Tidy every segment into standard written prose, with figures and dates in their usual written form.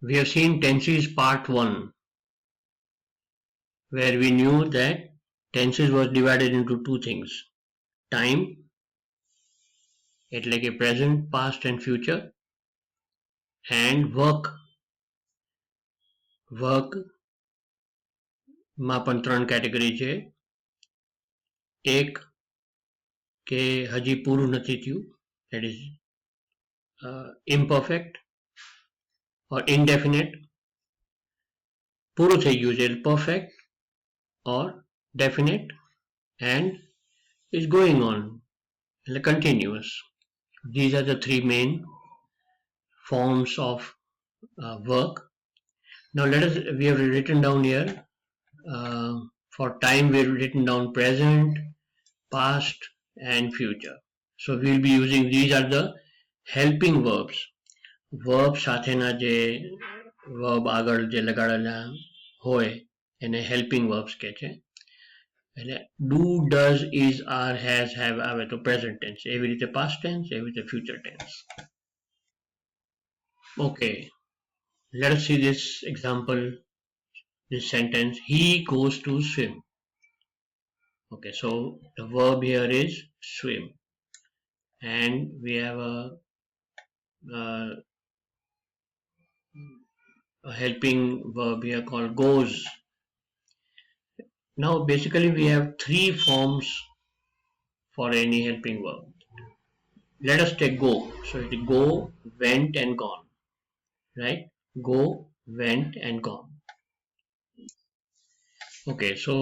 We have seen tenses part 1, where we knew that tenses was divided into two things: time, એટલે કે present, past and future, and work. Work માં પણ ત્રણ category છે. એક કે હજી પૂરું નથી થયું, that is imperfect or indefinite. પૂરું થઈ ગયું છે perfect or definite, and is going on, continuous. These are the three main forms of work. Now we have written down here, for time we have written down present, past and future. So we will be using, these are the helping verbs. Verb સાથેના જે verb આગળ જે લગાડેલા હોય એને helping verbs કહે છે. એટલે do, does, is, are, has, have આવે તો present tense, એવી રીતે past tense, એવી રીતે future tense. Okay, let us see this example, this sentence: he goes to swim. Okay, so the verb here is swim, and we have a helping verb here called goes. Now basically we have three forms for any helping verb. Let us take go. So it is go, went and gone, right? Go, went and gone. Okay, so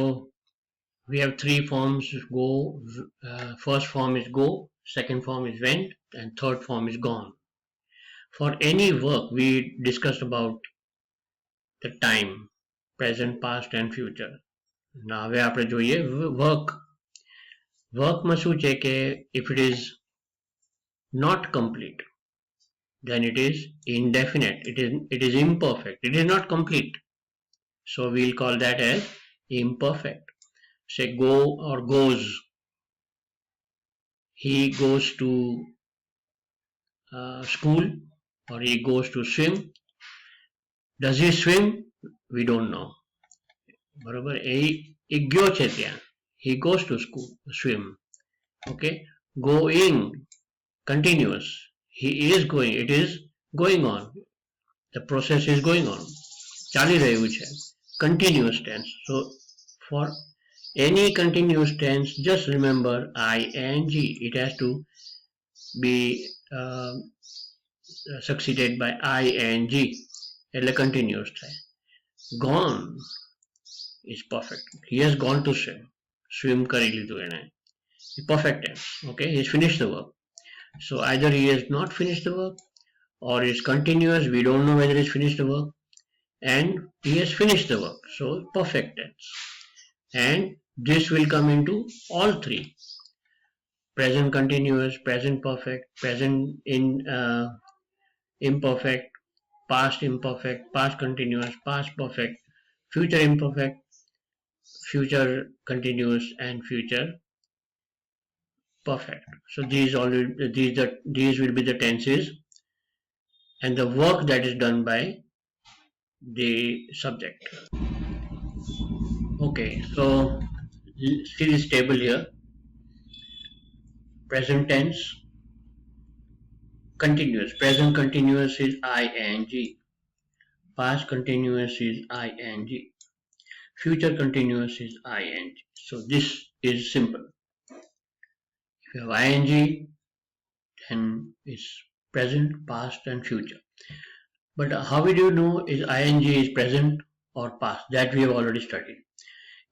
we have three forms. Go, first form is go, second form is went, and third form is gone. For any work we discussed about the time, present, past and future. Now હવે આપણે જોઈએ work. વર્કમાં શું છે કે if it is not complete, then it is indefinite, it is imperfect, it is not complete, so we'll call that as imperfect. Say go or goes. He goes to school, or he goes to swim. Does he swim? We don't know. બરોબર, એ ગયો છે ત્યાં. He goes to school, swim. Okay, going, continuous. He is going, it is going on. The process is going on. ચાલી રહ્યું છે. Continuous tense. So for any continuous tense, just remember ing. It has to be succeeded by ing. એટલે continuous થાય. Gone is perfect. He has gone to swim. Swim કરી લીધું એને. Perfect tense. Okay, he has finished the work. So either he has not finished the work, or is continuous. We don't know whether he's finished the work, and he has finished the work. So perfect tense. And this will come into all three: present continuous, present perfect, present imperfect, past imperfect, past continuous, past perfect, future imperfect, future continuous, and future perfect. So these will be the tenses and the work that is done by the subject. Okay, so see this table here. Present tense, continuous. Present continuous is ing. Past continuous is ing. Future continuous is ing. So this is simple. If you have ing, then it's present, past and future. But how will you know is ing is present or past? That we have already studied.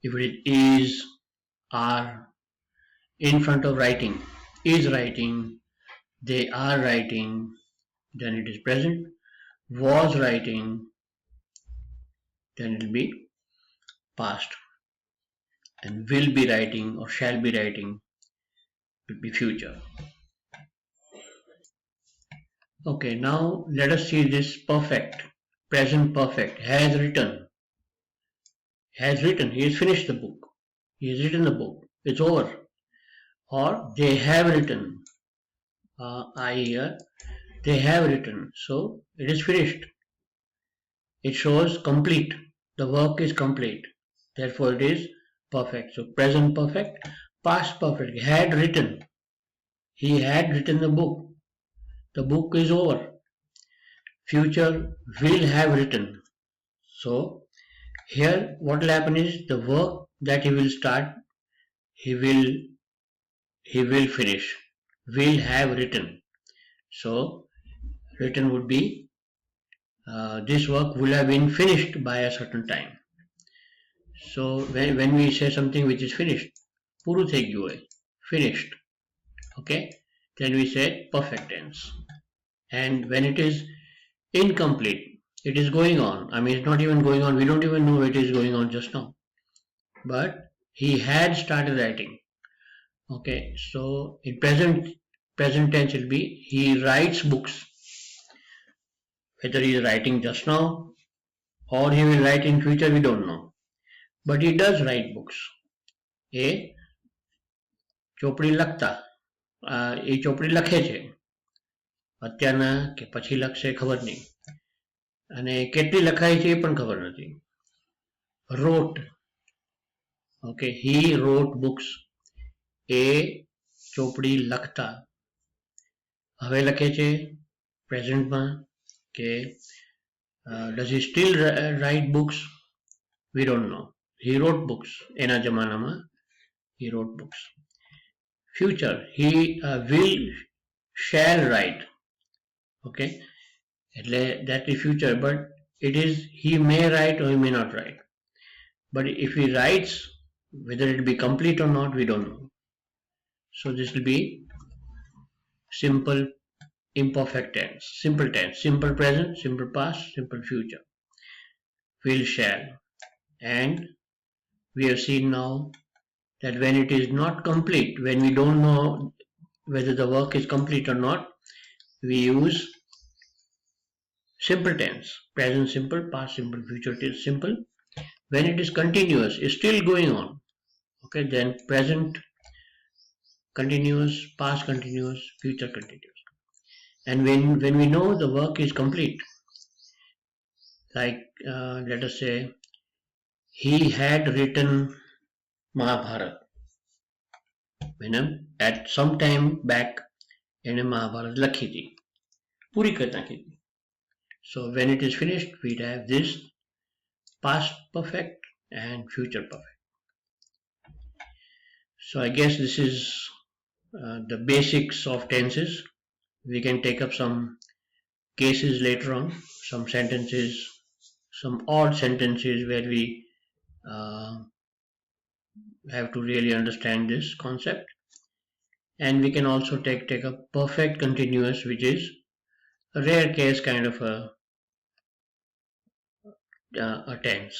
If it is, are, in front of writing, is writing, they are writing, then it is present. Was writing, then it will be past. And will be writing or shall be writing will be future. Okay, now let us see this perfect. Present perfect. Has written. Has written. He has finished the book. He has written the book. It's over. Or they have written. I here. They have written. So it is finished. it shows complete. The work is complete. Therefore, it is perfect. So, present perfect, past perfect. Had written. He had written the book. The book is over. Future will have written. So, here what will happen is the work that he will start, he will finish. Will have written. So, written would be this work will have been finished by a certain time. So when we say something which is finished, પૂરું થઈ ગયું હોય, finished, okay, then we say perfect tense. And when it is incomplete, it is going on. I mean, it's not even going on. We don't even know it is going on just now. But he had started writing. Okay, so in present tense will be he writes books. Whether he is writing just now or he will write in future, we don't know. But he does write books. એ ચોપડી લખતા એ ચોપડી લખે છે અત્યારના કે પછી લખશે ખબર નહીં અને કેટલી લખાઈ છે એ પણ ખબર નથી. wrote, okay, he wrote books. એ ચોપડી લખતા હવે લખે છે પ્રેઝન્ટમાં કે does he still write books? We don't know. He wrote books. એના જમાનામાં he wrote books. Future, he will, shall write. Okay, that is future, but it is he may write or he may not write. But if he writes, whether it be complete or not, we don't know. So this will be simple imperfect tense, simple tense, simple present, simple past, simple future. Will, shall. And we have seen now that when it is not complete, when we don't know whether the work is complete or not, we use simple tense, present simple, past simple, future simple. When it is continuous, is still going on, okay, then present continuous, past continuous, future continuous. And when we know the work is complete, like let us say he had written Mahabharata. At some time back એને મહાભારત લખી હતી, પૂરી કરી નાખી હતી. So when it is finished, we have this past perfect and future perfect. So I guess this is the basics of tenses. We can take up some cases later on, some sentences, some odd sentences where we have to really understand this concept. And we can also take a perfect continuous, which is a rare case kind of a tense.